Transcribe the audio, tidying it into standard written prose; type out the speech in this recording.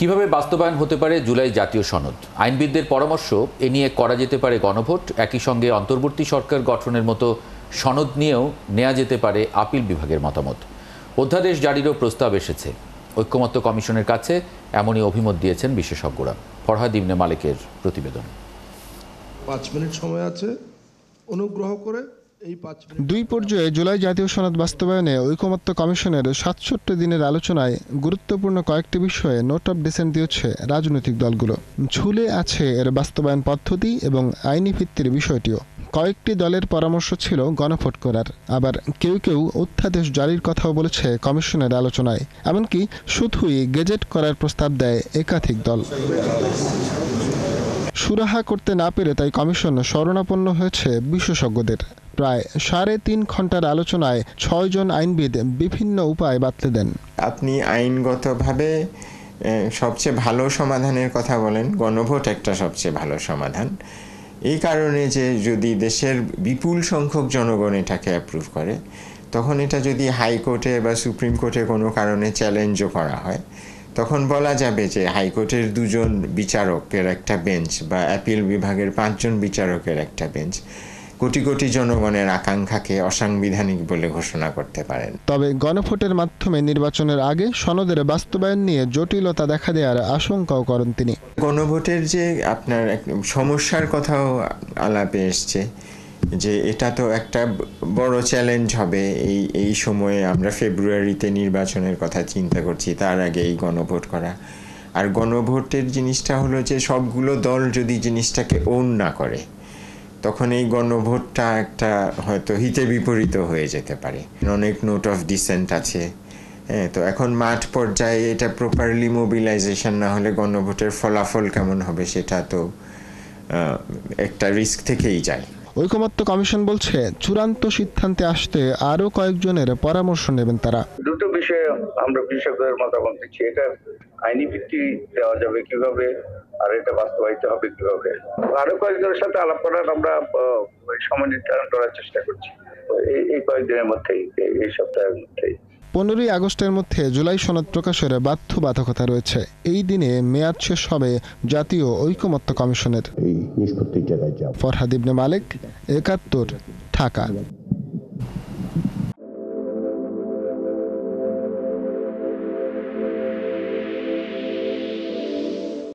কিভাবে বাস্তবায়ন হতে পারে জুলাই জাতীয় সনদ? আইনবিদদের পরামর্শ, এ নিয়ে করা যেতে পারে গণভোট। একই সঙ্গে অন্তর্বর্তী সরকার গঠনের মতো সনদ নিয়েও নেওয়া যেতে পারে আপিল বিভাগের মতামত। অধ্যাদেশ জারিরও প্রস্তাব এসেছে। ঐকমত্য কমিশনের কাছে এমনই অভিমত দিয়েছেন বিশেষজ্ঞরা। ফরহাদ ইবনে মালিকের প্রতিবেদন। 5 মিনিট সময় আছে, অনুগ্রহ করে এই 5 মিনিট। দুই পর্যায়ে জুলাই জাতীয় সনদ বাস্তবায়নে ঐকমত্য কমিশনের 67 দিনের আলোচনায় গুরুত্বপূর্ণ কয়েকটি বিষয়ে নোট অফ ডিসেন্ট দিয়েছে রাজনৈতিক দলগুলো। ঝুলে আছে এর বাস্তবায়ন পদ্ধতি এবং আইনি ভিত্তির বিষয়টিও। কয়েকটি দলের পরামর্শ ছিল গণভোট করার, আবার কেউ কেউ অধ্যাদেশ জারির কথাও বলেছে কমিশনের আলোচনায়। এমনকি শুধুই গেজেট করার প্রস্তাব দেয় একাধিক দল। সুরাহা করতে না পেরে তাই কমিশন শরণাপন্ন হয়েছে বিশেষজ্ঞদের। প্রায় 3.5 ঘন্টার আলোচনায় 6 জন আইনবিদ বিভিন্ন উপায় বাতলে দেন। আপনি আইনগতভাবে সবচেয়ে ভালো সমাধানের কথা বলেন, গণভোট একটা সবচেয়ে ভালো সমাধান। এই কারণে যে যদি দেশের বিপুল সংখ্যক জনগণ এটাকে অ্যাপ্রুভ করে, তখন এটা যদি হাইকোর্টে বা সুপ্রিম কোর্টে কোনো কারণে চ্যালেঞ্জও করা হয়, তখন বলা যাবে যে হাইকোর্টের 2 জন বিচারকের একটা বেঞ্চ বা অ্যাপিল বিভাগের 5 জন বিচারকের একটা বেঞ্চ কোটি কোটি জনগণের আকাঙ্ক্ষাকে অসাংবিধানিক বলে ঘোষণা করতে পারেন। তবে গণভোটের মাধ্যমে নির্বাচনের আগে সনদের বাস্তবায়ন নিয়ে জটিলতা দেখা দেওয়ার আশঙ্কাও করেন তিনি। গণভোটের যে আপনার সমস্যার কথাও আলাপে এসছে, যে এটা তো একটা বড় চ্যালেঞ্জ হবে। এই সময়ে আমরা ফেব্রুয়ারিতে নির্বাচনের কথা চিন্তা করছি, তার আগে এই গণভোট করা। আর গণভোটের জিনিসটা হলো যে সবগুলো দল যদি জিনিসটাকে ওন না করে, তখন এই গণভোটটা একটা হয়তো হিতে বিপরীত হয়ে যেতে পারে। অনেক নোট অফ ডিসেন্ট আছে। তো এখন মাঠ পর্যায়ে এটা প্রপারলি মোবিলাইজেশন না হলে গণভোটের ফলাফল কেমন হবে সেটা তো একটা রিস্ক থেকেই যায়। ঐকমত্য কমিশন বলছে চূড়ান্ত সিদ্ধান্তে আসতে আরো কয়েকজনের পরামর্শ নেবেন তারা। দুটো বিষয়ে আমরা বিশেষজ্ঞদের মতামত দিচ্ছি। এটা আইনি ভিত্তি দেওয়া যাবে কিভাবে, আর এটা বাস্তবায়িত হবে কিভাবে। আরো কয়েকজনের সাথে আলাপ করার আমরা সময় নির্ধারণ করার চেষ্টা করছি এই কয়েকদিনের মধ্যেই, এই সপ্তাহের মধ্যেই। 15ই আগস্টের মধ্যে জুলাই সনদ প্রকাশের বাধ্যবাধকতা রয়েছে। এই দিনে মেয়াদ শেষ হবে জাতীয় ঐকমত্য কমিশনের। এই নিষ্পত্তির জায়গায় যাব। ফরহাদ ইবনে মালিক, 71, ঢাকা।